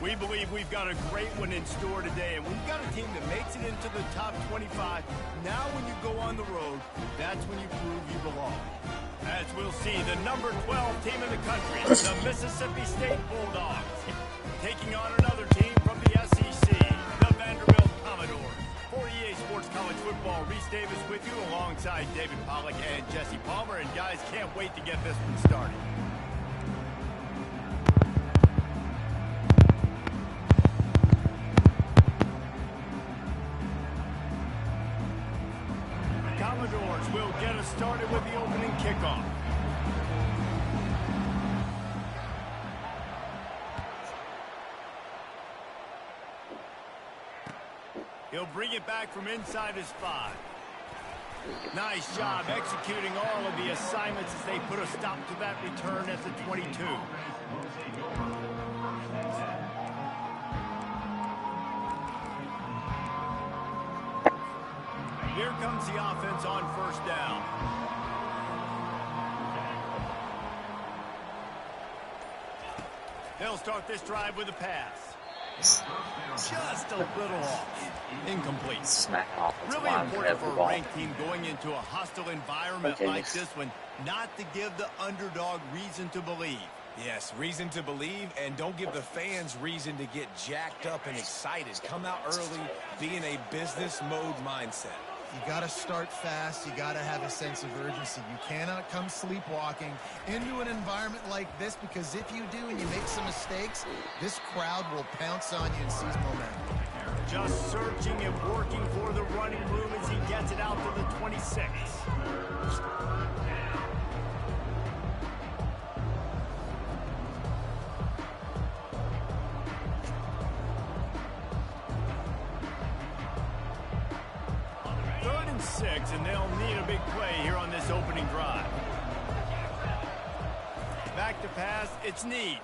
We believe we've got a great one in store today, and we've got a team that makes it into the top 25. Now when you go on the road, that's when you prove you belong. As we'll see, the number 12 team in the country, the Mississippi State Bulldogs, taking on another team from the SEC, the Vanderbilt Commodores. For EA Sports College Football, Reese Davis with you alongside David Pollack and Jesse Palmer. And guys, can't wait to get this one started. Commodores will get us started with the opening kickoff. He'll bring it back from inside his 5. Nice job executing all of the assignments as they put a stop to that return at the 22. Here comes the offense on first down. They'll start this drive with a pass. Just a little off. Incomplete. Smack off. Really important for a ranked team going into a hostile environment like this one, not to give the underdog reason to believe. Yes, reason to believe, and don't give the fans reason to get jacked up and excited. Come out early, be in a business mode mindset. You got to start fast. You got to have a sense of urgency. You cannot come sleepwalking into an environment like this, because if you do and you make some mistakes, this crowd will pounce on you and seize momentum. Just searching and working for the running room as he gets it out to the 26. And they'll need a big play here on this opening drive. Back to pass, it's Need.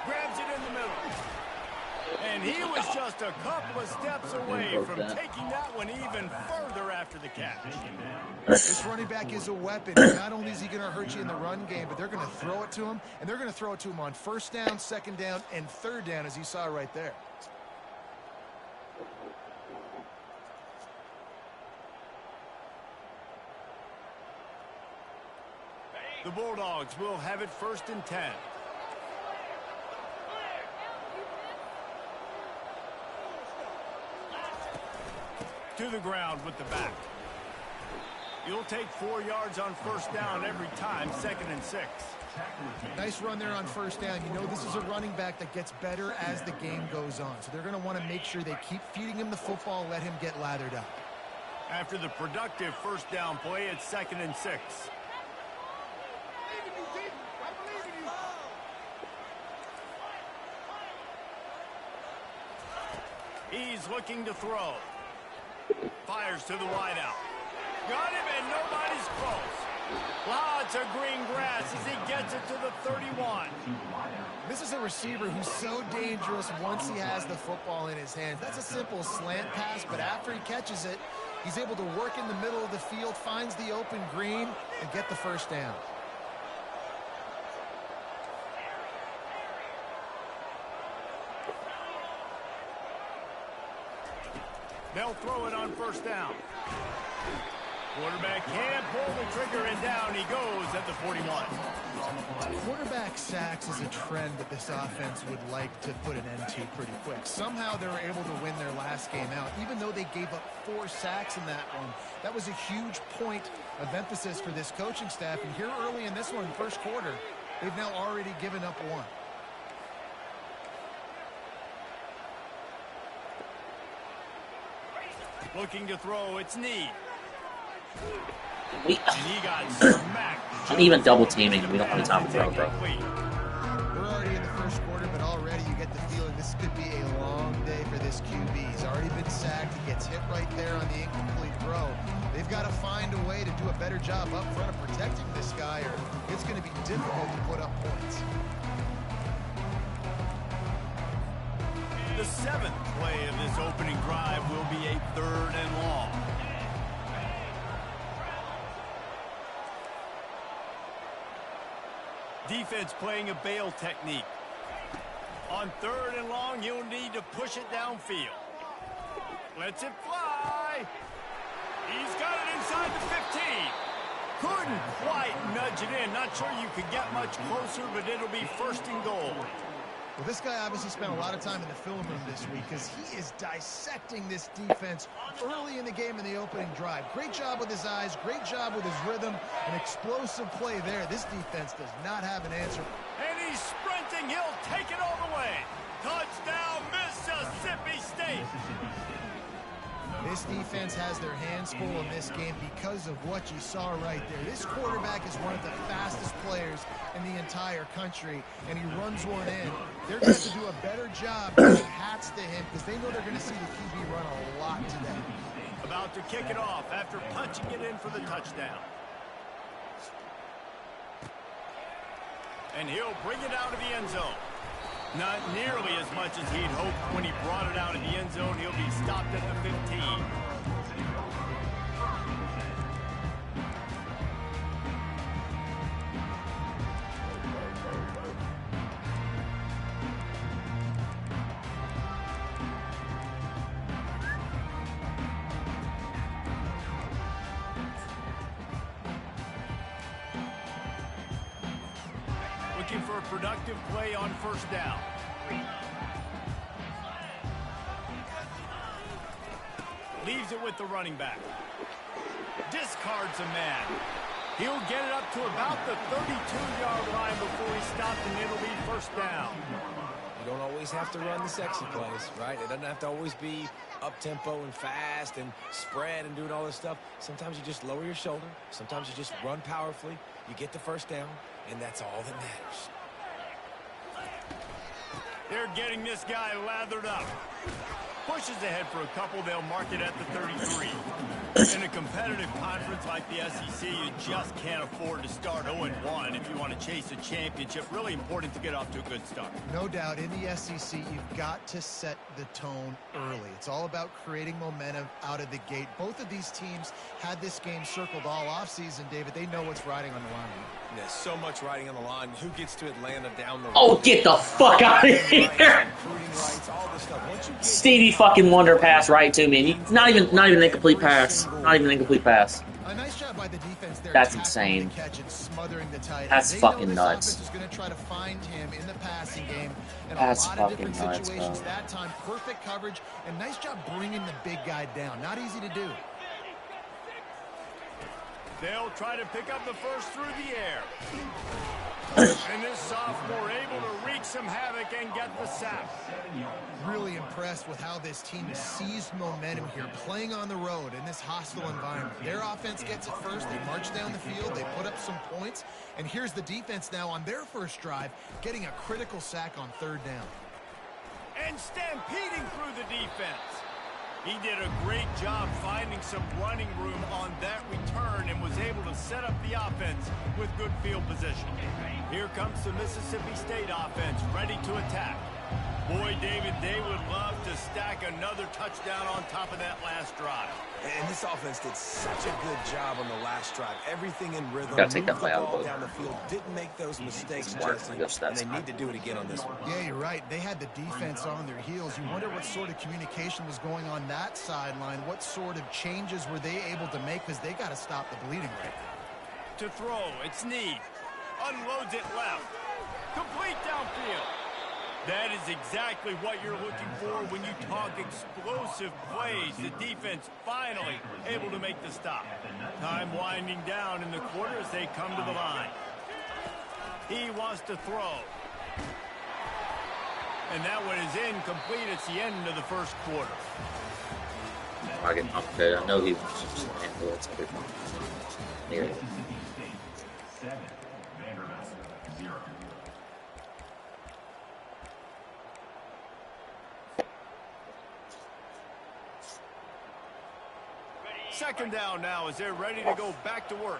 Grabs it in the middle. And he was just a couple of steps away from taking that one even further after the catch. This running back is a weapon. Not only is he going to hurt you in the run game, but they're going to throw it to him, and they're going to throw it to him on first down, second down, and third down, as you saw right there. The Bulldogs will have it 1st and 10. To the ground with the back. You'll take 4 yards on first down every time, 2nd and 6. Nice run there on first down. You know this is a running back that gets better as the game goes on. So they're going to want to make sure they keep feeding him the football, let him get lathered up. After the productive first down play, it's 2nd and 6. He's looking to throw. Fires to the wideout. Got him, and nobody's close. Lots of green grass as he gets it to the 31. This is a receiver who's so dangerous once he has the football in his hands. That's a simple slant pass, but after he catches it, he's able to work in the middle of the field, finds the open green, and get the first down. They'll throw it on first down. Quarterback can't pull the trigger, and down he goes at the 41. Quarterback sacks is a trend that this offense would like to put an end to pretty quick. Somehow they were able to win their last game out, even though they gave up 4 sacks in that one. That was a huge point of emphasis for this coaching staff. And here early in this one, first quarter, they've now already given up 1. Looking to throw, it's Need. And he got smacked. I'm even double teaming. We don't have time to throw, bro. We're already in the first quarter, but already you get the feeling this could be a long day for this QB. He's already been sacked. He gets hit right there on the incomplete throw. They've got to find a way to do a better job up front of protecting this guy, or it's going to be difficult to put up points. The 7th play of this opening drive will be a 3rd and long. Defense playing a bail technique. On 3rd and long, you'll need to push it downfield. Lets it fly. He's got it inside the 15. Couldn't quite nudge it in. Not sure you could get much closer, but it'll be 1st and goal. Well, this guy obviously spent a lot of time in the film room this week because he is dissecting this defense early in the game in the opening drive. Great job with his eyes, great job with his rhythm, an explosive play there. This defense does not have an answer. And he's sprinting. He'll take it all the way. Touchdown, Mississippi State. This defense has their hands full in this game because of what you saw right there. This quarterback is one of the fastest players in the entire country, and he runs one in. They're going to have to do a better job giving hats to him because they know they're going to see the QB run a lot today. About to kick it off after punching it in for the touchdown. And he'll bring it out of the end zone. Not nearly as much as he'd hoped when he brought it out of the end zone. He'll be stopped at the 15. Looking for a productive play on 1st down. Leaves it with the running back. Discards a man. He'll get it up to about the 32-yard line before he's stopped, and it'll be 1st down. You don't always have to run the sexy plays, right? It doesn't have to always be up-tempo and fast and spread and doing all this stuff. Sometimes you just lower your shoulder. Sometimes you just run powerfully. You get the 1st down, and that's all that matters. They're getting this guy lathered up. Pushes ahead for a couple. They'll mark it at the 33. In a competitive conference like the SEC, you just can't afford to start 0-1 if you want to chase a championship. Really important to get off to a good start. No doubt, in the SEC, you've got to set the tone early. It's all about creating momentum out of the gate. Both of these teams had this game circled all offseason, David. They know what's riding on the line. There's so much riding on the line. Who gets to Atlanta down the road? Oh, get the fuck out of here! Stevie fucking Wonder pass right to me. Not even an incomplete pass. Not even an incomplete pass. A nice job by the defense there. That's insane. That's fucking nuts. Is going to try to find him in the passing game. That's a lot of fucking different nuts, situations bro. that time. Perfect coverage and nice job bringing the big guy down. Not easy to do. They'll try to pick up the 1st through the air. And this sophomore able to wreak some havoc and get the sack. Really impressed with how this team has seized momentum here, playing on the road in this hostile environment. Their offense gets it first. They march down the field. They put up some points. And here's the defense now on their 1st drive, getting a critical sack on 3rd down. And stampeding through the defense. He did a great job finding some running room on that return and was able to set up the offense with good field position. Here comes the Mississippi State offense ready to attack. Boy, David, they would love to stack another touchdown on top of that last drive. And this offense did such a good job on the last drive. Everything in rhythm. Gotta take that moved play the out of ball the down the field. Didn't make those mistakes, Smart. Jesse. I guess that's And they need to do it again on this one. Yeah, you're right. They had the defense on their heels. You wonder what sort of communication was going on that sideline. What sort of changes were they able to make because they got to stop the bleeding right now. To throw, it's Need. Unloads it left. Complete downfield. That is exactly what you're looking for when you talk explosive plays. The defense finally able to make the stop. Time winding down in the quarter as they come to the line. He wants to throw. And that one is incomplete. It's the end of the 1st quarter. Okay, I know he was just handle it. There it is. Second down now as they're ready to go back to work.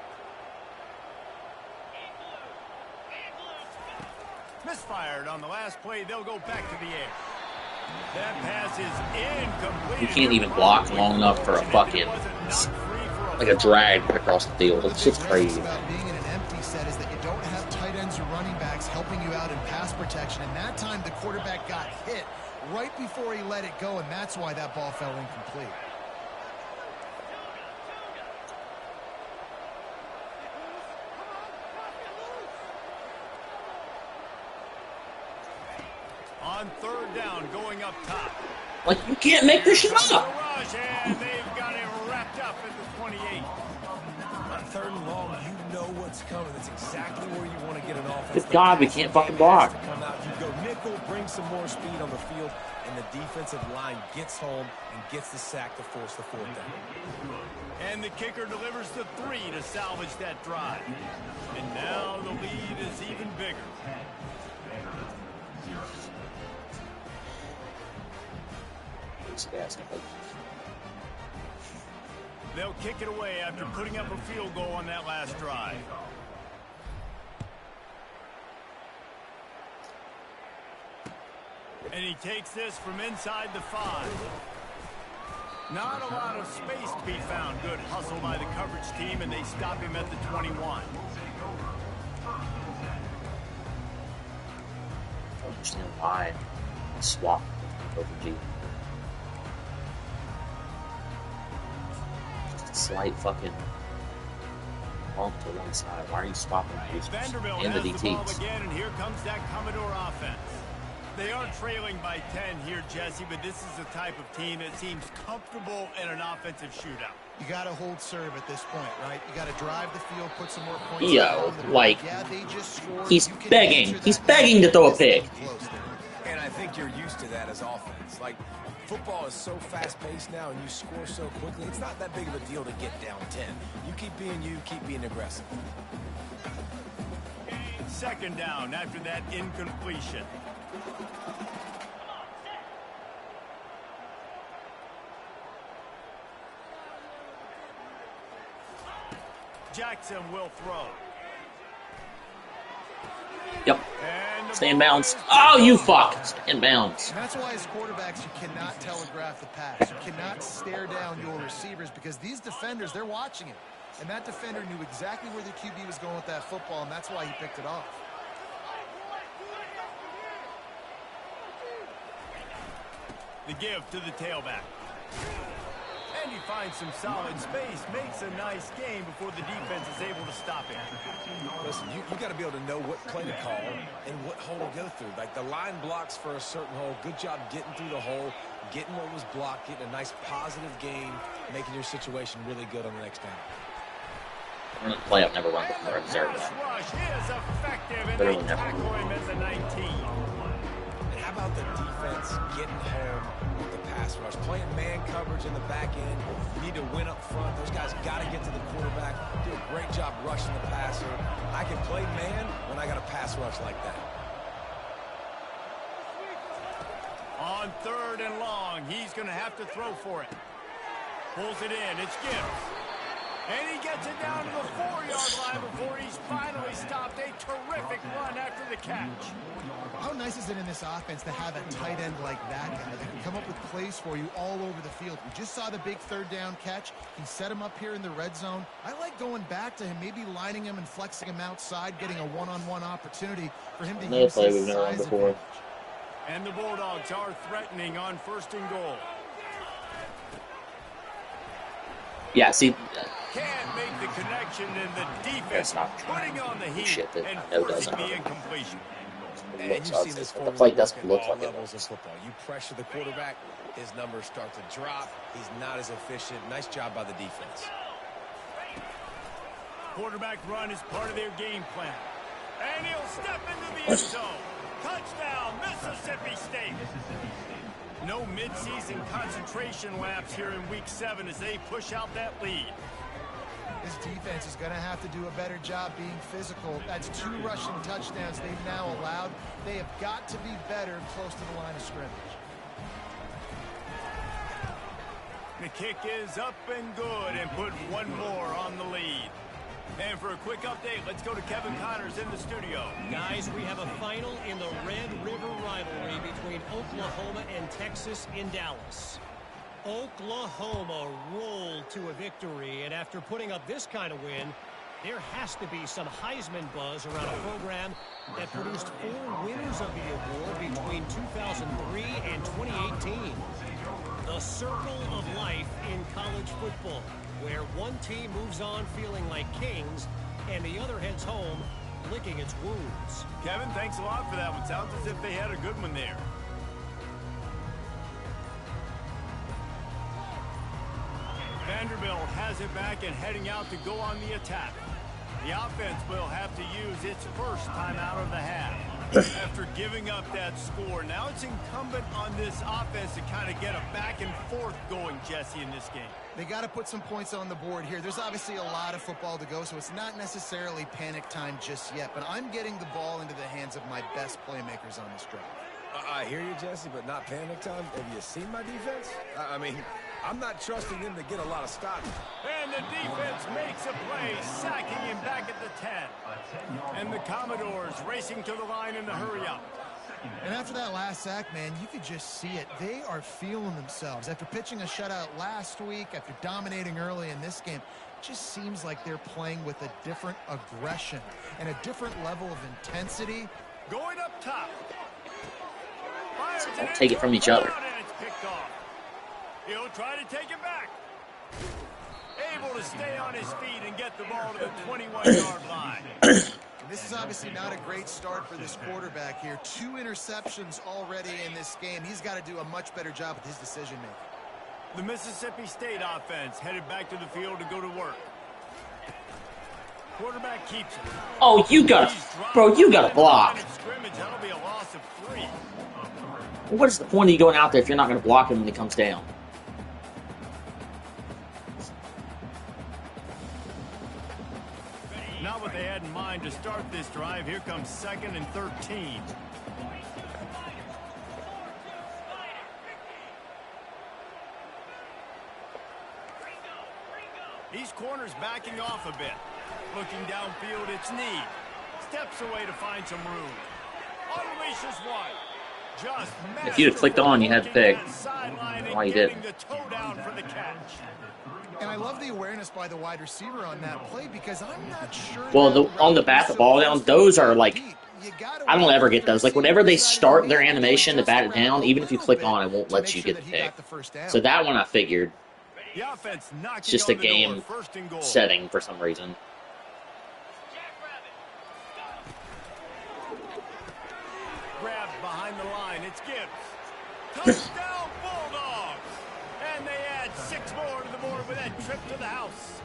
Misfired on the last play. They'll go back to the air. That pass is incomplete. You can't even block long enough for a fucking, like a drag across the field. It's just crazy. About being in an empty set is that you don't have tight ends or running backs helping you out in pass protection, and that time the quarterback got hit right before he let it go, and that's why that ball fell incomplete. On third down, going up top. Like, you can't make this shit up. And they've got it wrapped up at the 28. On third and long, you know what's coming. That's exactly where you want to get an offense. Good God, we can't fucking block. Come out, you go nickel, bring some more speed on the field, and the defensive line gets home and gets the sack to force the fourth down. And the kicker delivers the 3 to salvage that drive. And now the lead is even bigger. They'll kick it away after putting up a field goal on that last drive. And he takes this from inside the 5. Not a lot of space to be found. Good hustle by the coverage team, and they stop him at the 21. I don't understand why swap over G. Just a slight fucking bump to one side. Why are you swapping Vanderbilt and the has the ball DTs? again, and here comes that Commodore offense. They are trailing by 10 here, Jesse, but this is the type of team that seems comfortable in an offensive shootout. You got to hold serve at this point, right? You got to drive the field, put some more points. Yo, like, yeah, they just scored. he's begging. He's begging to throw a pick. And I think you're used to that as offense. Like, football is so fast-paced now, and you score so quickly, it's not that big of a deal to get down 10. You keep being aggressive. Second down after that incompletion. Jackson will throw. Yep. Stay in bounds. Oh, you fuck. Stay in bounds. And that's why as quarterbacks you cannot telegraph the pass. You cannot stare down your receivers because these defenders, they're watching it. And that defender knew exactly where the QB was going with that football, and that's why he picked it off. The give to the tailback. And he finds some solid space, makes a nice game before the defense is able to stop him. Listen, you got to be able to know what play to call and what hole to go through. Like, the line blocks for a certain hole. Good job getting through the hole, getting what was blocked, getting a nice positive gain, making your situation really good on the next down. Run the play I've never run before. I observed that. Rush is effective, and Literally they never. tackle him at the 19. And how about the defense getting home with the pass rush? Playing man coverage in the back end. You need to win up front. Those guys got to get to the quarterback. Do a great job rushing the passer. I can play man when I got a pass rush like that. On third and long, he's going to have to throw for it. Pulls it in. It's Gibbs. And he gets it down to the 4-yard line before he's finally stopped. A terrific run after the catch. How nice is it in this offense to have a tight end like that guy that can come up with plays for you all over the field? We just saw the big third down catch. He set him up here in the red zone. I like going back to him, maybe lining him and flexing him outside, getting a one-on-one opportunity for him to use his size advantage. And the Bulldogs are threatening on first and goal. Yeah, see, Can't make the connection, and the defense putting on the heat shit that and I know forcing doesn't. the incompletion. And you've seen this the play doesn't look all like it levels of does. football. You pressure the quarterback, his numbers start to drop. He's not as efficient. Nice job by the defense. Quarterback run is part of their game plan. And he'll step into the end zone. Touchdown, Mississippi State. No midseason concentration laps here in Week 7 as they push out that lead. This defense is going to have to do a better job being physical. That's 2 rushing touchdowns they've now allowed. They have got to be better close to the line of scrimmage. The kick is up and good and put one more on the lead. And for a quick update, let's go to Kevin Connors in the studio. Guys, we have a final in the Red River rivalry between Oklahoma and Texas in Dallas. Oklahoma rolled to a victory, and after putting up this kind of win, There has to be some Heisman buzz around a program that produced 4 winners of the award between 2003 and 2018. The circle of life in college football, where one team moves on feeling like kings and the other heads home licking its wounds. Kevin, thanks a lot for that one. Sounds as if they had a good one there. Vanderbilt has it back and heading out to go on the attack. The offense will have to use its first timeout of the half. After giving up that score, now it's incumbent on this offense to kind of get a back and forth going, Jesse, in this game. They got to put some points on the board here. There's obviously a lot of football to go, so it's not necessarily panic time just yet, but I'm getting the ball into the hands of my best playmakers on this drive. I hear you, Jesse, but not panic time. Have you seen my defense? I mean, I'm not trusting them to get a lot of stops. And the defense makes a play, sacking him back at the 10. And the Commodores racing to the line in the hurry-up. And after that last sack, man, you could just see it. They are feeling themselves. After pitching a shutout last week, after dominating early in this game, it just seems like they're playing with a different aggression and a different level of intensity. Going up top. Don't take it from each other. He'll try to take it back. Able to stay on his feet and get the ball to the 21-yard line. This is obviously not a great start for this quarterback here. 2 interceptions already in this game. He's got to do a much better job with his decision-making. The Mississippi State offense headed back to the field to go to work. Quarterback keeps it. Oh, you got to block. That'll be a loss of 3. What is the point of you going out there if you're not going to block him when he comes down? Not what they had in mind to start this drive. Here comes 2nd and 13. These corners backing off a bit. Looking downfield, it's Need. Steps away to find some room. Unleashes one. Just if you'd have clicked on, you had to pick. Why you didn't. And I love the awareness by the wide receiver on that play because I'm not sure. Well, on the bat the ball down, those are like, I don't ever get those. Like, whenever they start their animation to bat it down, even if you click on, it won't let you get the pick. So that one I figured. It's just a game setting for some reason. Grabbed behind the line, it's Gibbs. Touchdown Bulldogs! And they add 6 more to the board with that trip to the house.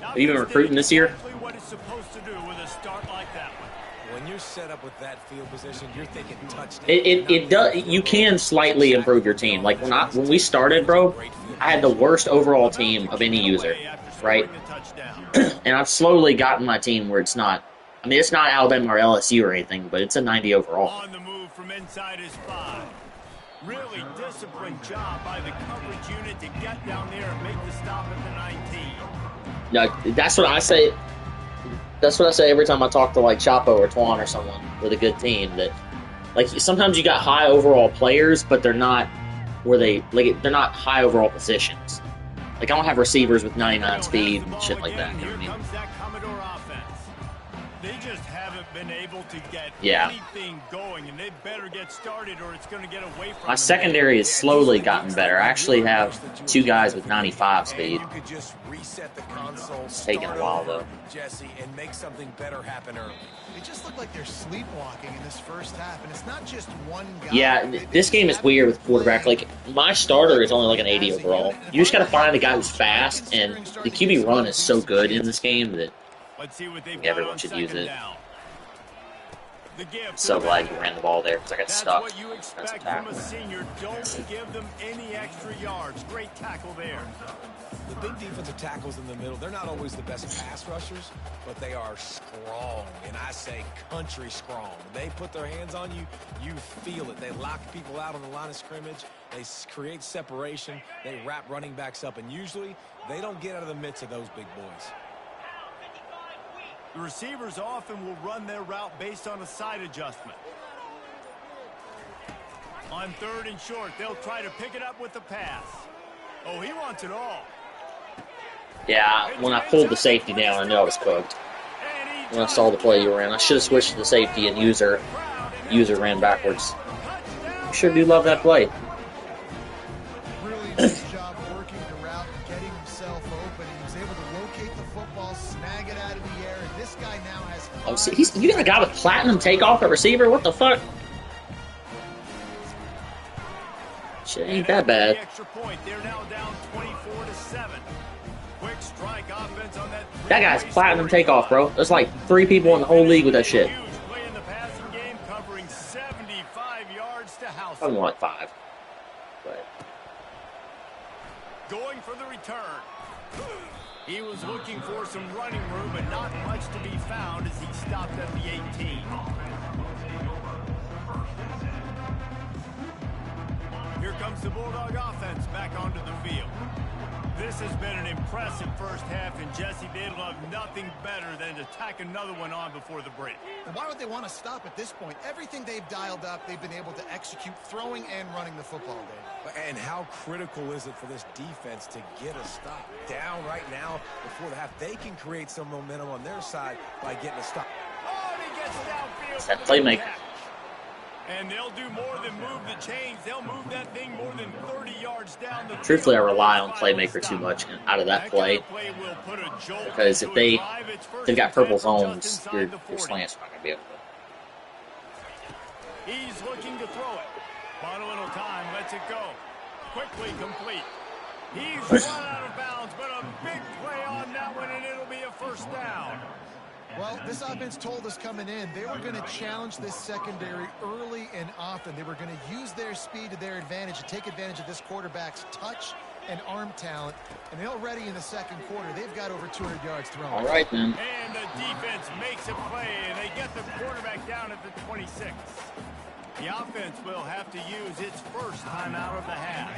Are you even recruiting this year? Exactly what it's supposed to do with a start like that one. When you're set up with that field position, you're thinking touchdown. It does. You can slightly improve your team. Like when we started, bro, I had the worst overall team of any user, right? And I've slowly gotten my team where it's not. I mean, it's not Alabama or LSU or anything, but it's a 90 overall. On the move from inside his 5. Really disciplined job by the coverage unit to get down there and make the stop at the 19. No, that's what I say. That's what I say every time I talk to like Chapo or Twan or someone with a good team. That like sometimes you got high overall players, but they're not where they're not high overall positions. Like I don't have receivers with 99 speed and shit like that. You know what I mean? Comes that Commodore offense. They just haven't been able to get anything going, and they better get started or it's going to get away from My secondary has slowly gotten better. I actually have 2 guys with 95 speed. It's taking a while though. Jesse, and make something better happen early. They just look like they're sleepwalking in this first half, and it's not just one guy. Yeah, this game is weird with quarterback. Like my starter is only like an 80 overall. You just got to find a guy who's fast, and the QB run is so good in this game that everyone should use it. So glad you ran the ball there because I got stuck. That's what you expect from a senior. Don't give them any extra yards. Great tackle there. The big defensive tackles in the middle, they're not always the best pass rushers, but they are strong, and I say country strong. They put their hands on you, you feel it. They lock people out on the line of scrimmage. They create separation. They wrap running backs up, and usually they don't get out of the midst of those big boys. The receivers often will run their route based on a side adjustment. On 3rd and short, they'll try to pick it up with the pass. Oh, he wants it all. Yeah, when I pulled the safety down, I knew I was cooked. When I saw the play you ran, I should have switched to the safety and user ran backwards. I sure do love that play. Really nice job working the route and getting himself open. He was able to locate the football, snag it out of the air, and this guy now has Oh, see, you got a guy with platinum takeoff at receiver? What the fuck? Shit ain't that bad. Extra point. They're now down 24-7. Quick strike offense on that. That guy's platinum takeoff, bro. There's like 3 people in the whole league with that shit. Huge play in the passing game, covering 75 yards to house. I want 5. But Going for the return. He was looking for some running room, but not much to be found as he stopped at the 18. Here comes the Bulldog offense back onto the field. This has been an impressive first half, and Jesse, they'd love nothing better than to tack another one on before the break. And why would they want to stop at this point? Everything they've dialed up, they've been able to execute throwing and running the football, Dave. And how critical is it for this defense to get a stop? Down right now before the half, they can create some momentum on their side by getting a stop. Oh, and he gets downfield. it's that playmaker. And they'll do more than move the chains. They'll move that thing more than 30 yards down the field. Truthfully, I rely on playmaker too much out of that play. Because if they've got purple zones, your slant's not going to be able to. He's looking to throw it. Bought a little time, lets it go. Quickly complete. He's run out of bounds, but a big play on that one, and it'll be a first down. Well, this offense told us coming in they were going to challenge this secondary early and often. They were going to use their speed to their advantage to take advantage of this quarterback's touch and arm talent. And already in the second quarter, they've got over 200 yards thrown. All right, then. And the defense makes a play, and they get the quarterback down at the 26. The offense will have to use its first timeout of the half.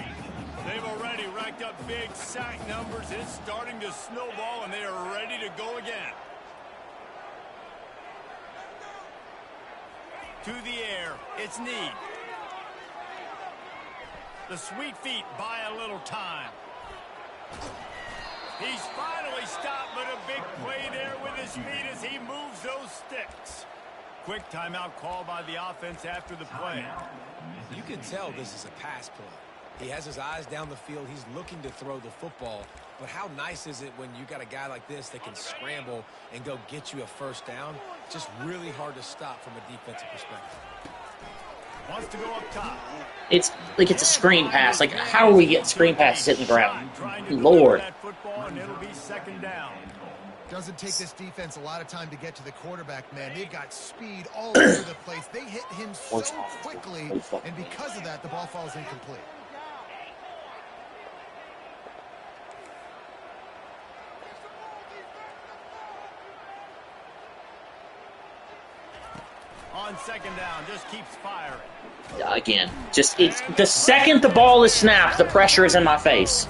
They've already racked up big sack numbers. It's starting to snowball, and they are ready to go again. To the air, it's Need. The sweet feet buy a little time. He's finally stopped, but a big play there with his feet as he moves those sticks. Quick timeout call by the offense after the play. You can tell this is a pass play. He has his eyes down the field. He's looking to throw the football. But how nice is it when you got a guy like this that can scramble and go get you a first down? Just really hard to stop from a defensive perspective. Wants to go up top. It's like it's a screen pass. Like, how are we getting screen passes hitting the ground? Lord. That football, and it'll be second down. Doesn't take this defense a lot of time to get to the quarterback, man. They've got speed all over the place. They hit him so quickly, and because of that, the ball falls incomplete. On second down, just keeps firing. Yeah, again, just it's the second the ball is snapped, the pressure is in my face.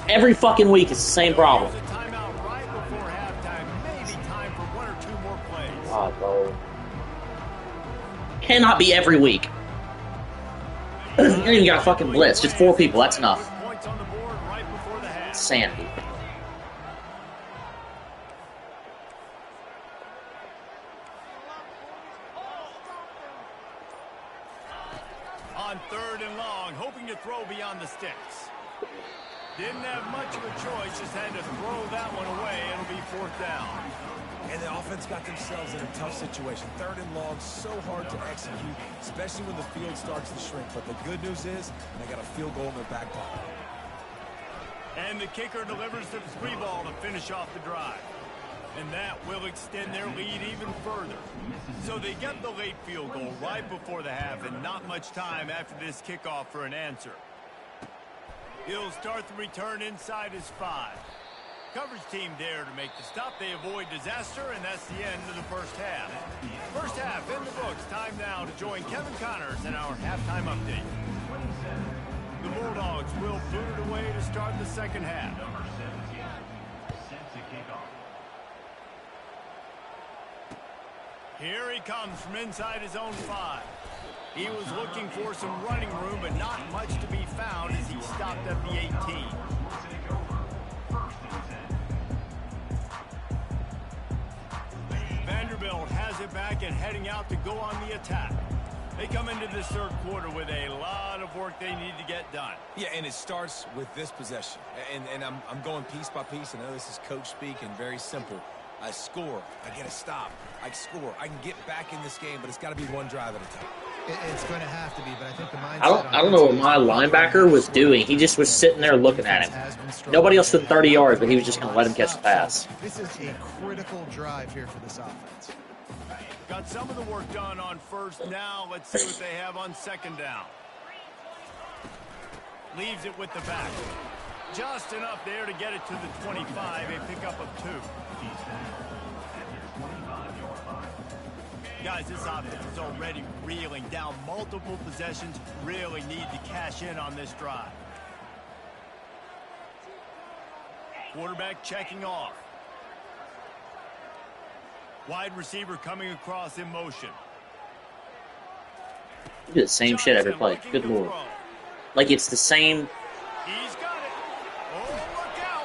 Every fucking week, it's the same problem. There's a timeout right before halftime. Maybe time for 1 or 2 more plays. God, bro. Cannot be every week. You don't even got a fucking blitz. Just 4 people. That's enough. Points on the board right before the half. Sanity. On third and long, hoping to throw beyond the sticks. Didn't have much of a choice, just had to throw that one away. It'll be 4th down. And the offense got themselves in a tough situation. Third and long, so hard to execute, especially when the field starts to shrink. But the good news is they got a field goal in their back pocket. And the kicker delivers the 3 ball to finish off the drive. And that will extend their lead even further. So they get the late field goal right before the half, and not much time after this kickoff for an answer. He'll start the return inside his 5. Coverage team there to make the stop. They avoid disaster, and that's the end of the first half. First half in the books. Time now to join Kevin Connors in our halftime update. The Bulldogs will boot it away to start the second half. Here he comes from inside his own 5. He was looking for some running room, but not much to be found as he stopped at the 18. Vanderbilt has it back and heading out to go on the attack. They come into this third quarter with a lot of work they need to get done. Yeah, and it starts with this possession. And I'm going piece by piece. I know this is coach speak and very simple. I score. I get a stop. I score. I can get back in this game, but it's got to be one drive at a time. It's going to have to be, but I think the mindset... I don't know what my linebacker was doing. He just was sitting there looking at him. Nobody else stood 30 yards, but he was just going to let him catch the pass. This is a critical drive here for this offense. Got some of the work done on first down. Let's see what they have on second down. Leaves it with the back. Just enough there to get it to the 25. A pickup of 2. Guys, this offense is already reeling down multiple possessions. Really need to cash in on this drive. Quarterback checking off. Wide receiver coming across in motion. You do the same shit every play. Good lord. Like it's the same. He's got it. Oh, look out.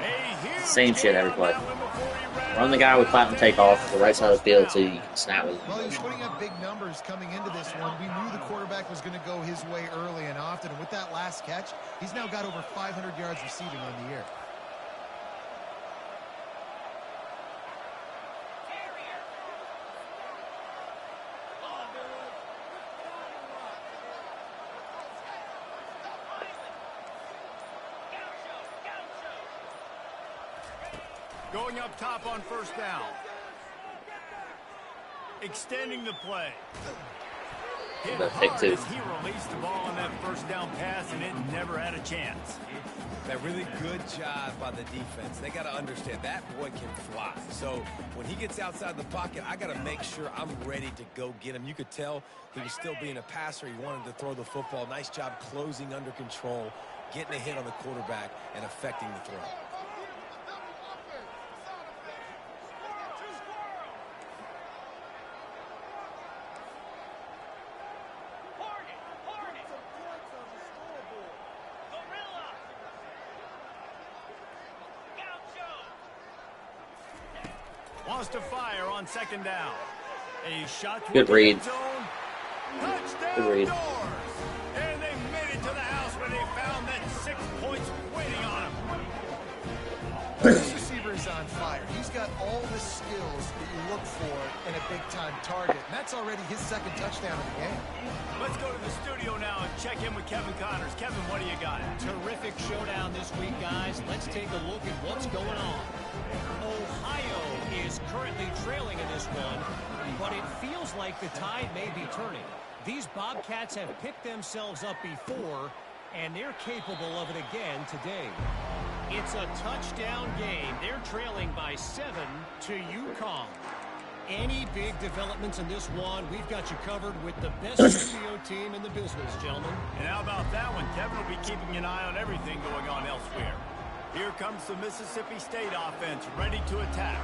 A huge Same shit every play. hit on that one before he ran Run the guy with platinum takeoff to the right side of the field so you can snap with him. Well, he's putting up big numbers coming into this one. We knew the quarterback was going to go his way early and often. And with that last catch, he's now got over 500 yards receiving on the year. Going up top on first down. Extending the play. Hit That pick hard two. as he released the ball on that first down pass, and it never had a chance. That really good job by the defense. They got to understand that boy can fly. So when he gets outside the pocket, I got to make sure I'm ready to go get him. You could tell he was still being a passer. He wanted to throw the football. Nice job closing under control, getting a hit on the quarterback, and affecting the throw. Wants to fire on second down. A shot to Good the read. end zone. Touchdown Good read. Doors. And they made it to the house where they found that 6 points waiting on them. This receiver is on fire. He's got all the skills that you look for in a big-time target, and that's already his second touchdown of the game. Let's go to the studio now and check in with Kevin Connors. Kevin, what do you got? Terrific showdown this week, guys. Let's take a look at what's going on. Ohio is currently trailing in this one, but it feels like the tide may be turning. These Bobcats have picked themselves up before, and they're capable of it again today. It's a touchdown game. They're trailing by 7 to UConn. Any big developments in this one, we've got you covered with the best studio team in the business, gentlemen. And how about that one? Kevin will be keeping an eye on everything going on elsewhere. Here comes the Mississippi State offense ready to attack.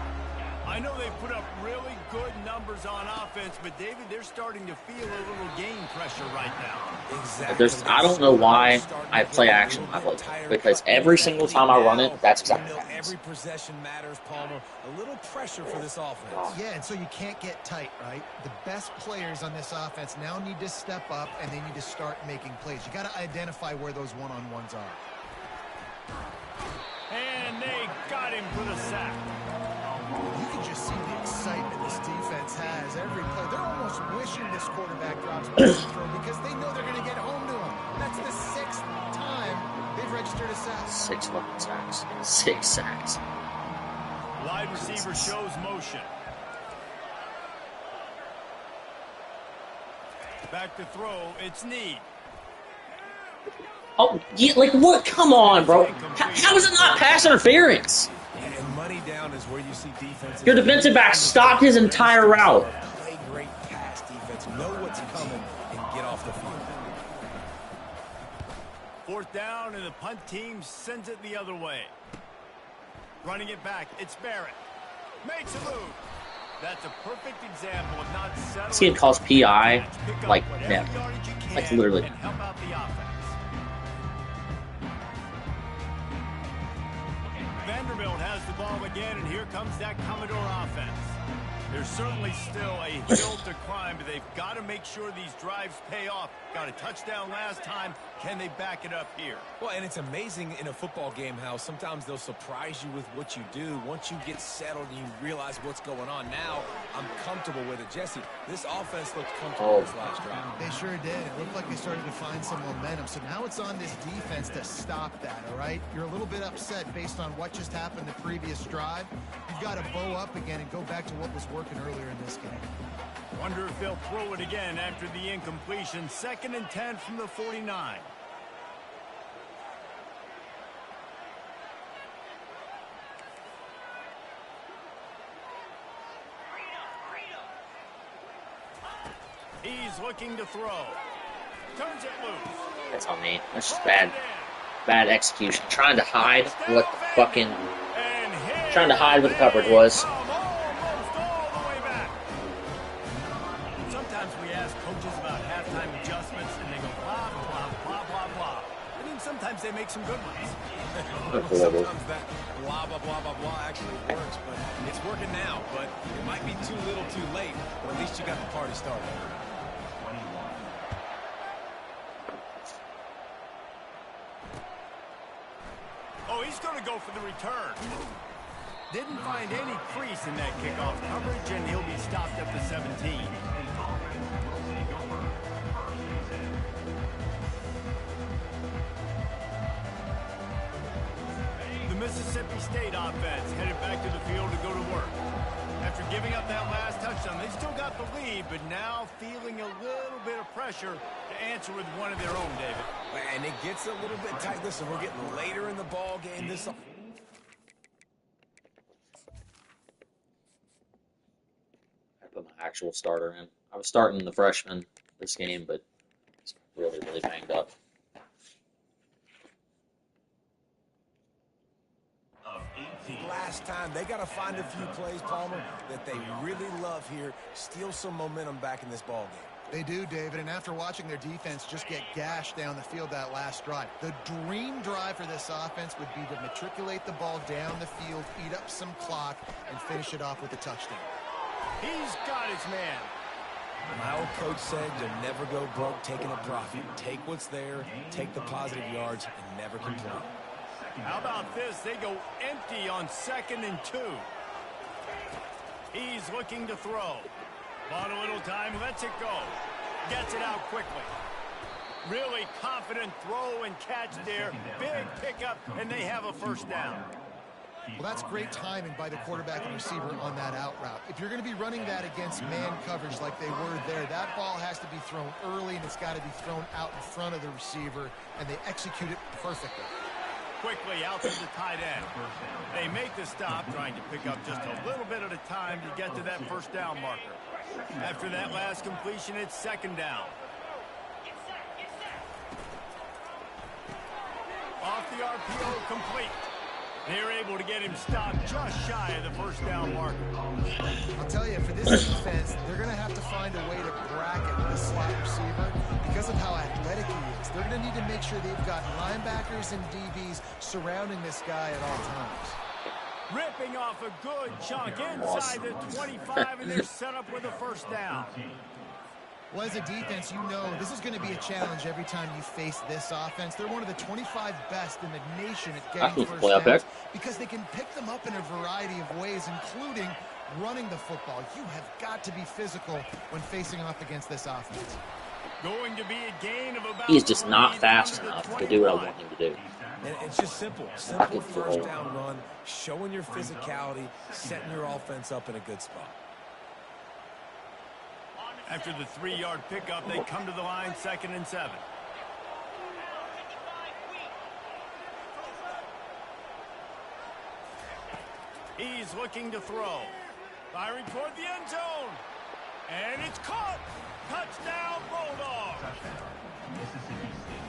I know they've put up really good numbers on offense, but David, they're starting to feel a little game pressure right now. Exactly. I don't know why I play action I play because every single time I run it, that's exactly what happens. Every possession matters, Palmer. A little pressure for this offense. Yeah, and so you can't get tight, right? The best players on this offense now need to step up, and they need to start making plays. You got to identify where those one-on-ones are. And they got him for the sack. You can just see the excitement this defense has every play. They're almost wishing this quarterback drops back to throw because they know they're going to get home to him. That's the 6th time they've registered a sack. 6 fucking sacks. 6 sacks. Wide receiver shows motion. Back to throw. It's Need. Oh, yeah, like what? Come on, bro. How is it not pass interference? And money down is where you see defense. Your defensive back stopped his entire route. Play great pass defense. Know what's coming and get off the field. 4th down, and the punt team sends it the other way. Running it back. It's Barrett. Makes a move. That's a perfect example of not settling. This kid calls PI like whatever never. yardage you can Like literally. and help out the offense. Vanderbilt has the ball again, and here comes that Commodore offense. There's certainly still a hill to climb, but they've got to make sure these drives pay off. Got a touchdown last time. Can they back it up here? Well, and it's amazing in a football game how sometimes they'll surprise you with what you do. Once you get settled and you realize what's going on, now I'm comfortable with it. Jesse, this offense looked comfortable this last drive. They sure did. It looked like they started to find some momentum. So now it's on this defense to stop that, all right? You're a little bit upset based on what just happened the previous drive. You've got to bow up again and go back to what was working earlier in this game. Wonder if they'll throw it again after the incompletion. 2nd and 10 from the 49. He's looking to throw. Turns it loose. That's on me. That's just bad execution. Trying to hide what the fucking... Trying to hide what the coverage was. Almost all the way back. Sometimes we ask coaches about halftime adjustments, and they go blah, blah, blah, blah, blah. I mean, sometimes they make some good ones. Sometimes that blah, blah, blah, blah, blah actually works, but it's working now. But it might be too little too late, but at least you got the party started. Oh, he's going to go for the return. Didn't find any crease in that kickoff coverage, and he'll be stopped at the 17. The Mississippi State offense headed back to the field to go to work. After giving up that last touchdown, they still got the lead, but now feeling a little bit of pressure to answer with one of their own, David. And it gets a little bit tight. Listen, we're getting later in the ball game. I put my actual starter in. I was starting the freshman this game, but he's really, really banged up. Last time, they got to find a few plays, Palmer, that they really love here, steal some momentum back in this ball game. They do, David, and after watching their defense just get gashed down the field that last drive, the dream drive for this offense would be to matriculate the ball down the field, eat up some clock, and finish it off with a touchdown. He's got his man. My old coach said you'll never go broke taking a profit. Take what's there, take the positive yards, and never complain. How about this? They go empty on 2nd and 2. He's looking to throw. Bought a little time, lets it go. Gets it out quickly. Really confident throw and catch there. Big pickup, and they have a first down. Well, that's great timing by the quarterback and receiver on that out route. If you're going to be running that against man coverage like they were there, that ball has to be thrown early, and it's got to be thrown out in front of the receiver, and they execute it perfectly. Quickly out to the tight end. They make the stop, trying to pick up just a little bit at a time to get to that first down marker. After that last completion, it's 2nd down. Off the RPO, complete. They're able to get him stopped just shy of the first down marker. I'll tell you, for this defense, they're going to have to find a way to bracket this slot receiver because of how athletic he is. They're going to need to make sure they've got linebackers and DBs surrounding this guy at all times. Ripping off a good chunk inside the 25, and they're set up with a first down. Well, as a defense, you know this is going to be a challenge every time you face this offense. They're one of the 25 best in the nation at getting first downs because they can pick them up in a variety of ways, including running the football. You have got to be physical when facing off against this offense. Going to be a gain of about He's just not fast enough to do what I want him to do. And it's just simple first down run, showing your physicality, setting your offense up in a good spot. After the 3-yard pickup, they come to the line, 2nd and 7. He's looking to throw. Firing toward the end zone. And it's caught. Touchdown, Bulldogs.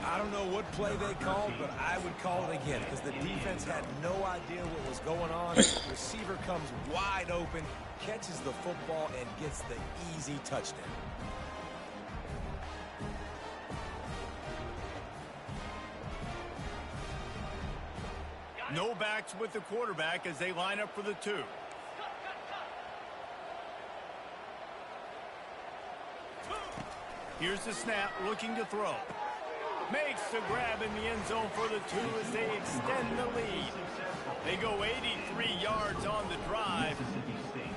I don't know what play they called, but I would call it again because the defense had no idea what was going on. The receiver comes wide open, catches the football, and gets the easy touchdown. No backs with the quarterback as they line up for the 2. Here's the snap, looking to throw. Makes the grab in the end zone for the 2 as they extend the lead. They go 83 yards on the drive,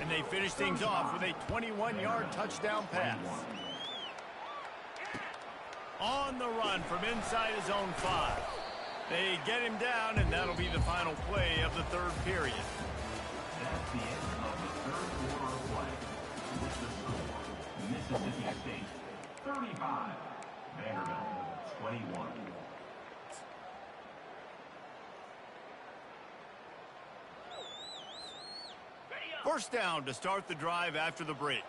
and they finish things off with a 21-yard touchdown pass. On the run from inside his own 5. They get him down, and that'll be the final play of the 3rd period. That's the end of the 3rd quarter of play. With the score, Mississippi State 35, Vanderbilt 21. First down to start the drive after the break.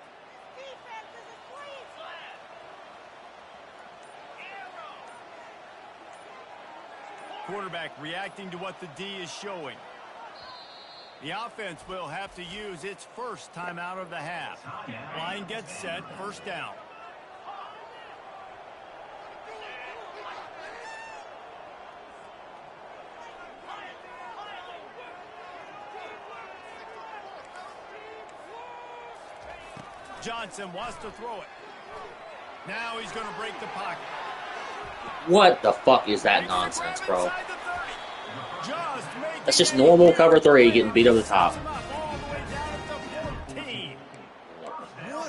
Quarterback reacting to what the D is showing. The offense will have to use its first timeout of the half. Line gets set, first down. Johnson wants to throw it. Now he's going to break the pocket. What the fuck is that nonsense, bro? That's just normal cover 3 getting beat over the top. What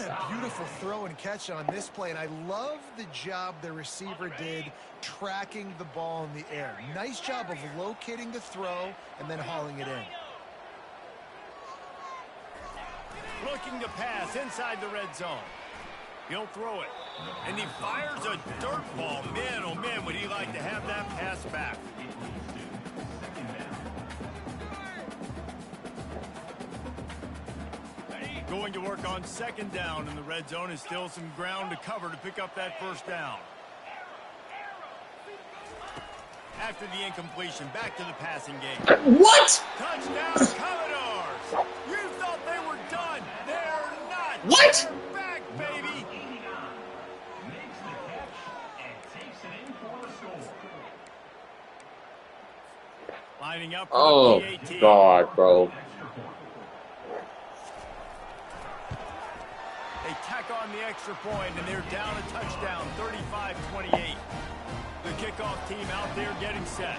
a beautiful throw and catch on this play, and I love the job the receiver did tracking the ball in the air. Nice job of locating the throw and then hauling it in. Looking to pass inside the red zone. He'll throw it. And he fires a dirt ball. Man, oh man, would he like to have that pass back. Going to work on second down in the red zone is still some ground to cover to pick up that first down. After the incompletion, back to the passing game. What? Touchdown, Commodores! You thought they were done. They're not. What? They're back, baby. Makes the catch and takes it in for the score. Lining up for Oh, the PAT. God, bro. They tack on the extra point, and they're down a touchdown, 35-28. The kickoff team out there getting set.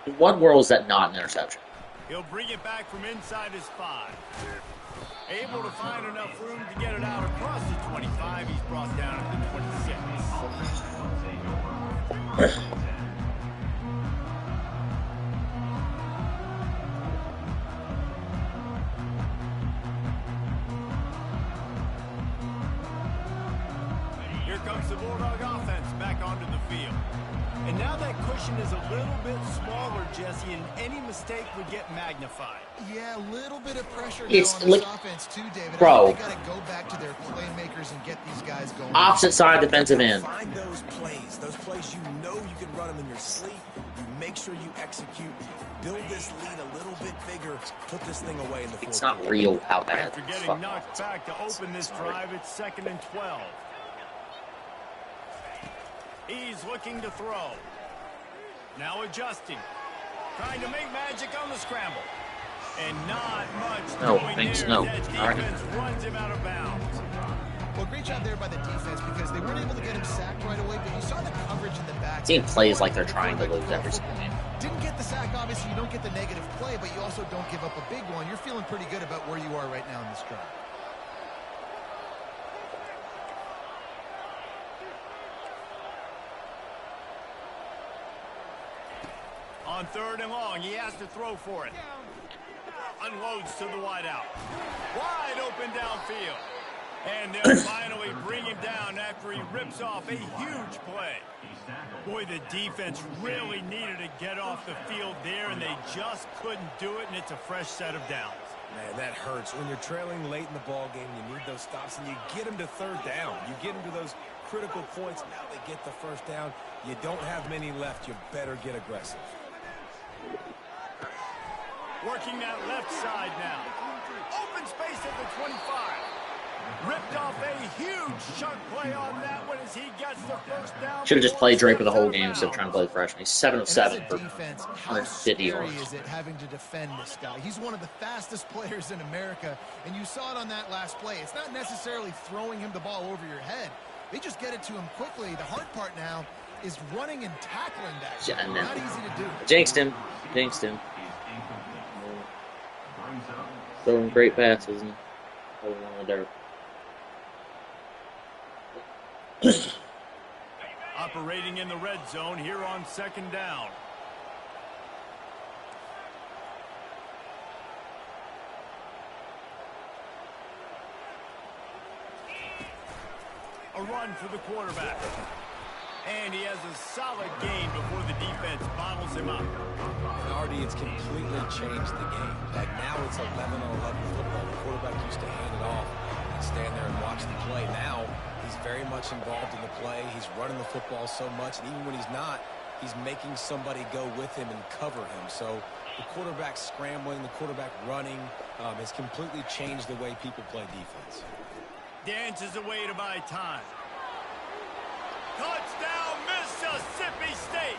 In what world is that not an interception? He'll bring it back from inside his 5. Able to find enough room to get it out across the 25. He's brought down at the 26. Here comes the Bulldog offense back onto the field. And now that cushion is a little bit smaller, Jesse, and any mistake would get magnified. Yeah, a little bit of pressure It's now on this like- offense too, David. Bro. They got to go back to their playmakers and get these guys going. Opposite side defensive end. Find those plays you know you can run them in your sleep. You make sure you execute, build this lead a little bit bigger, put this thing away in the fourth. It's not real how bad After this getting fucking knocked back to open this drive, it's 2nd and 12. He's looking to throw. Now adjusting. Trying to make magic on the scramble. And not much No, doing thanks, there. no. That All right. defense runs him out of bounds. Well, great job there by the defense because they weren't able to get him sacked right away, but you saw the coverage in the back. team plays like they're trying to lose every single game. Didn't get the sack, obviously. You don't get the negative play, but you also don't give up a big one. You're feeling pretty good about where you are right now in this drive. On 3rd and long, he has to throw for it. Unloads to the wideout. Wide open downfield. And they'll finally bring him down after he rips off a huge play. Boy, the defense really needed to get off the field there, and they just couldn't do it, and it's a fresh set of downs. Man, that hurts. When you're trailing late in the ball game, you need those stops, and you get them to 3rd down. You get them to those critical points. Now they get the 1st down. You don't have many left. You better get aggressive. Working that left side now. Open space at the 25. Ripped off a huge chunk play on that one as he gets the first down. Should have just played Draper the whole game instead of trying to play the freshman. He's 7 of 7 for defense, how 150 scary yards. is it having to defend this guy? He's one of the fastest players in America, and you saw it on that last play. It's not necessarily throwing him the ball over your head. They just get it to him quickly. The hard part now is running and tackling that. Yeah, and then not easy to do. Jinxed him. Throwing great passes and holding on the dirt. Operating in the red zone here on second down. A run for the quarterback. And he has a solid gain before the defense bottles him up. And Artie, it's completely changed the game. Like now it's 11 on 11 football. The quarterback used to hand it off and stand there and watch the play. Now he's very much involved in the play. He's running the football so much, and even when he's not, he's making somebody go with him and cover him. So the quarterback scrambling, the quarterback running has completely changed the way people play defense. Dances away to buy time. Touchdown, Mississippi State.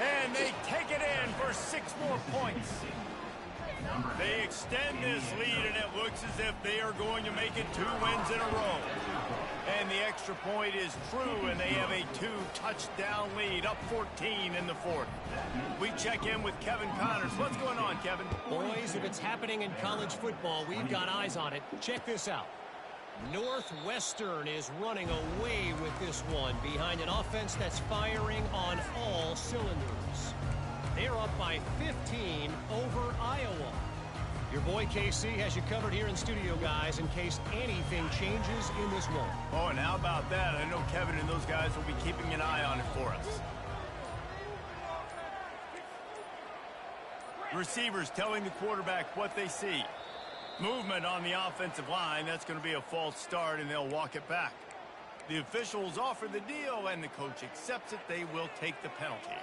And they take it in for 6 more points. They extend this lead, and it looks as if they are going to make it 2 wins in a row. And the extra point is true, and they have a 2-touchdown lead, up 14 in the 4th. We check in with Kevin Connors. What's going on, Kevin? Boys, if it's happening in college football, we've got eyes on it. Check this out. Northwestern is running away with this one behind an offense that's firing on all cylinders. They're up by 15 over Iowa. Your boy KC has you covered here in studio, guys, in case anything changes in this one. Oh, and how about that? I know Kevin and those guys will be keeping an eye on it for us. Receivers telling the quarterback what they see. Movement on the offensive line. That's going to be a false start, and they'll walk it back. The officials offer the deal, and the coach accepts it. They will take the penalty.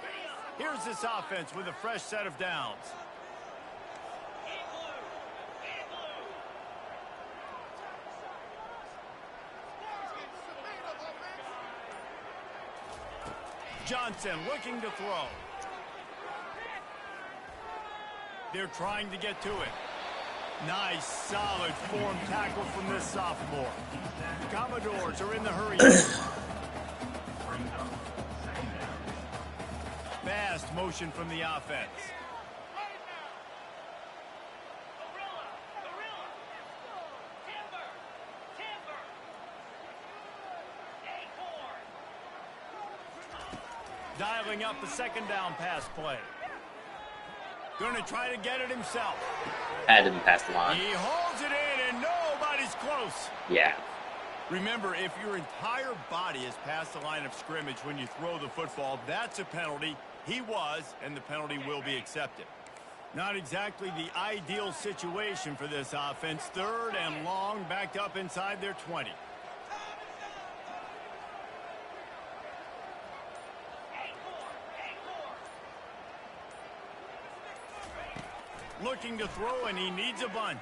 Here's this offense with a fresh set of downs. Johnson looking to throw. They're trying to get to it. Nice, solid form tackle from this sophomore. Commodores are in the hurry. Fast motion from the offense. Dialing up the second down pass play. Going to try to get it himself. That didn't pass the line. He holds it in, and nobody's close. Yeah. Remember, if your entire body is past the line of scrimmage when you throw the football, that's a penalty. He was, and the penalty will be accepted. Not exactly the ideal situation for this offense. 3rd and long, backed up inside their 20. Looking to throw, and he needs a bunch.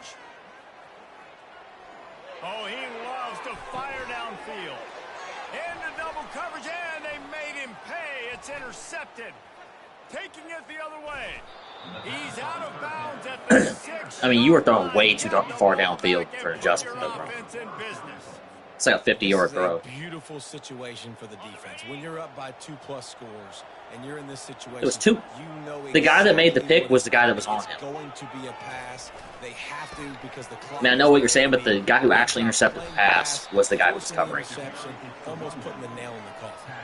Oh, he loves to fire downfield. Into double coverage, and they made him pay. It's intercepted. Taking it the other way. He's out of bounds at the 6. I mean, you were throwing way too far downfield for an adjustment, though, bro. It's like a 50-yard throw. This is a beautiful situation for the defense. When you're up by 2+ scores and you're in this situation, It was 2. You know The guy that made the exactly pick was the guy that was on it's him. going to be a pass. They have to because the clock. I mean, I know what you're saying, but the guy who actually intercepted the pass was the guy who was covering him. Almost putting the nail in the coffin.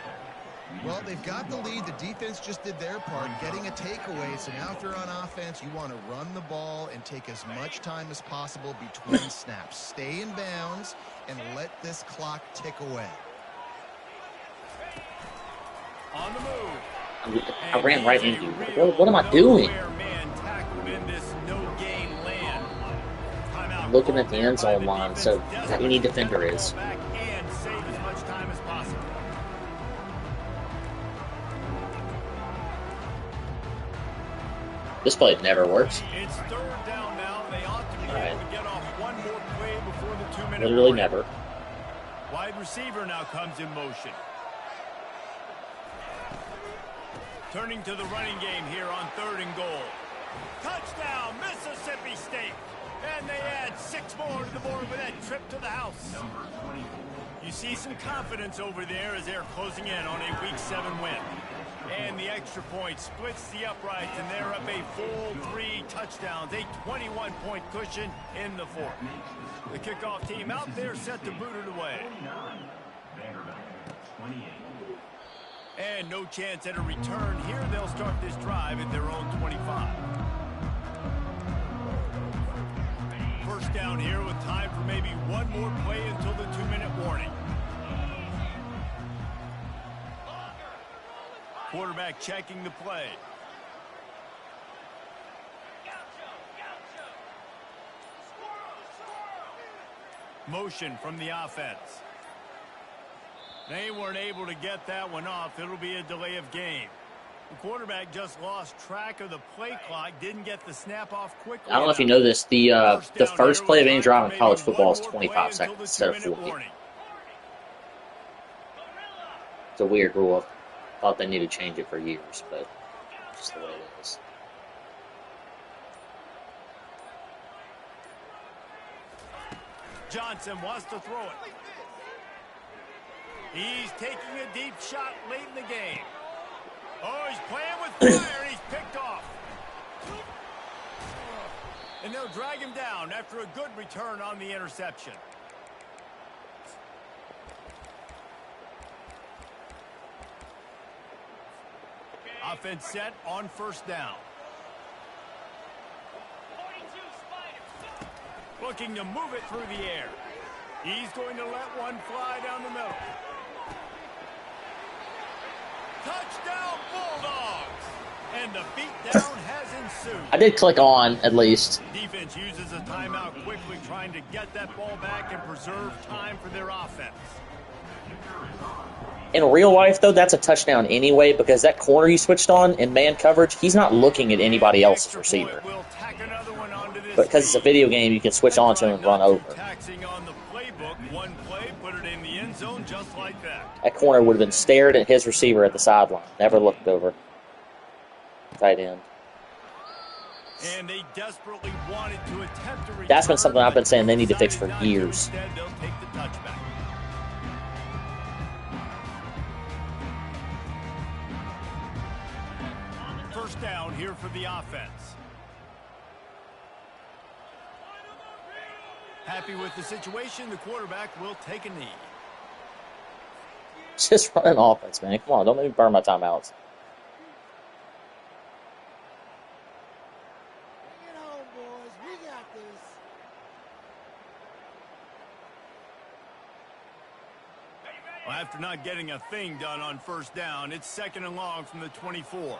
Well, they've got the lead. The defense just did their part, getting a takeaway. So now if you're on offense, you want to run the ball and take as much time as possible between snaps. Stay in bounds and let this clock tick away. On the move. I ran right into you. What am I doing? I'm looking at the end zone line, so any defender is. This play never works. It's 3rd down now. They ought to be able to get off one more play before the 2-minute Literally warning. never. Wide receiver now comes in motion. Turning to the running game here on 3rd and goal. Touchdown, Mississippi State. And they add 6 more to the board with that trip to the house. You see some confidence over there as they're closing in on a Week 7 win. And the extra point splits the uprights, and they're up a full 3 touchdowns, a 21-point cushion in the 4th. The kickoff team out there set to boot it away. And no chance at a return here. They'll start this drive at their own 25. First down here with time for maybe one more play until the 2-minute warning. Quarterback checking the play. Motion from the offense. They weren't able to get that one off. It'll be a delay of game. The quarterback just lost track of the play clock, didn't get the snap off quickly. I don't know if you know this. The first play of any drive in college football is 25 seconds instead of 40. It's a weird rule. I thought they needed to change it for years, but just the way it is. Johnson wants to throw it. He's taking a deep shot late in the game. Oh, he's playing with fire, and he's picked off. And they'll drag him down after a good return on the interception. Offense set on 1st down. Looking to move it through the air. He's going to let one fly down the middle. Touchdown Bulldogs! And the beatdown has ensued. I did click on, at least. Defense uses a timeout quickly, trying to get that ball back and preserve time for their offense. In real life, though, that's a touchdown anyway, because that corner you switched on in man coverage, he's not looking at anybody else's receiver. But because it's a video game, you can switch on to him and run over. That corner would have been stared at his receiver at the sideline. Never looked over. Tight end. And they desperately wanted to attempt to return. That's been something I've been saying they need to fix for years. Instead, they'll take the touchback. First down here for the offense. Happy with the situation, the quarterback will take a knee. Just run an offense, man. Come on, don't make me burn my timeouts. Bring it home, boys. We got this. Well, after not getting a thing done on 1st down, it's 2nd and long from the 24.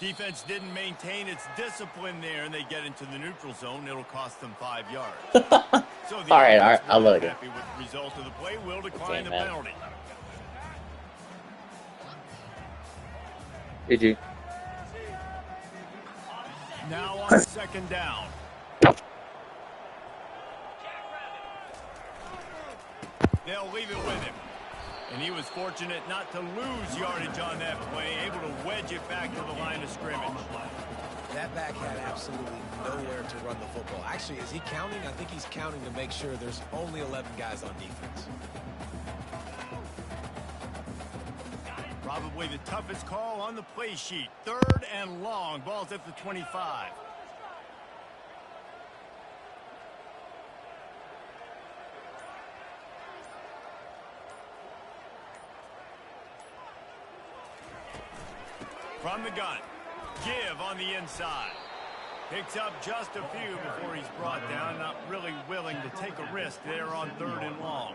Defense didn't maintain its discipline there, and they get into the neutral zone. It'll cost them 5 yards. So all right, I'll let it go. Happy with the result of the play, will decline the penalty. Did you? Now on 2nd down. They'll leave it with him. And he was fortunate not to lose yardage on that play, able to wedge it back to the line of scrimmage. That back had absolutely nowhere to run the football. Actually, is he counting? I think he's counting to make sure there's only 11 guys on defense. Probably the toughest call on the play sheet. 3rd and long. Ball's at the 25. From the gun. Give on the inside. Picks up just a few before he's brought down. Not really willing to take a risk there on 3rd and long.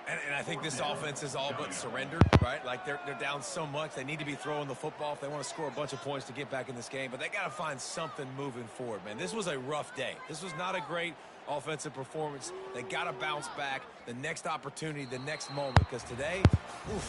And I think this offense is all but surrendered, right? Like they're down so much. They need to be throwing the football if they want to score a bunch of points to get back in this game. But they got to find something moving forward, man. This was a rough day. This was not a great offensive performance. They got to bounce back the next opportunity, the next moment. Because today, oof,